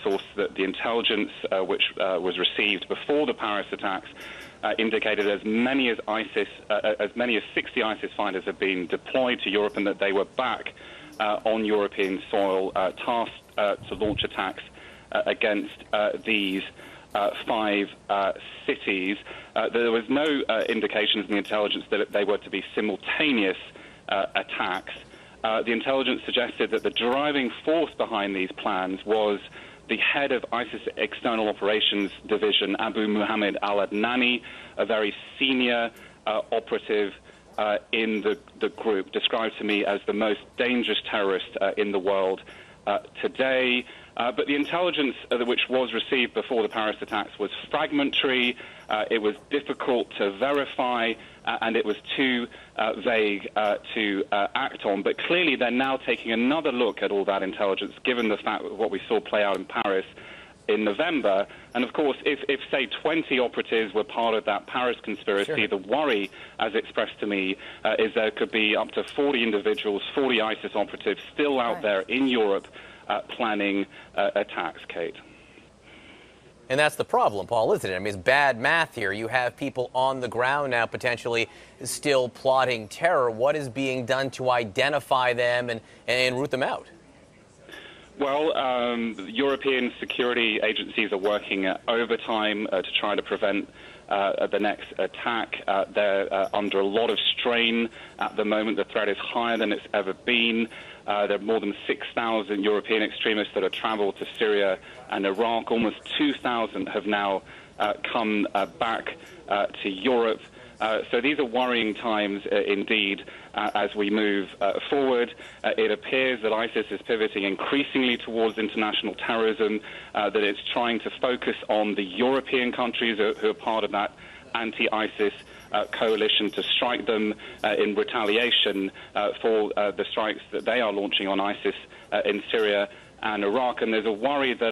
source that the intelligence which was received before the Paris attacks indicated as many as 60 ISIS fighters have been deployed to Europe and that they were back on European soil, tasked to launch attacks against these 5 cities. There was no indications in the intelligence that they were to be simultaneous attacks. The intelligence suggested that the driving force behind these plans was the head of ISIS External Operations Division, Abu Muhammad al-Adnani, a very senior operative in the group, described to me as the most dangerous terrorist in the world today. But the intelligence which was received before the Paris attacks was fragmentary, it was difficult to verify, and it was too vague to act on. But clearly they're now taking another look at all that intelligence, given the fact of what we saw play out in Paris in November. And of course, if say 20 operatives were part of that Paris conspiracy, sure, the worry, as expressed to me, is there could be up to 40 individuals, 40 ISIS operatives still out there in Europe planning attacks, Kate. And that's the problem, Paul, isn't it? I mean, it's bad math here. You have people on the ground now potentially still plotting terror. What is being done to identify them and root them out? Well, European security agencies are working overtime to try to prevent the next attack. They're under a lot of strain at the moment. The threat is higher than it's ever been. There are more than 6,000 European extremists that have traveled to Syria and Iraq. Almost 2,000 have now come back to Europe. So these are worrying times indeed as we move forward. It appears that ISIS is pivoting increasingly towards international terrorism, that it's trying to focus on the European countries who are part of that anti-ISIS coalition to strike them in retaliation for the strikes that they are launching on ISIS in Syria and Iraq. And there's a worry that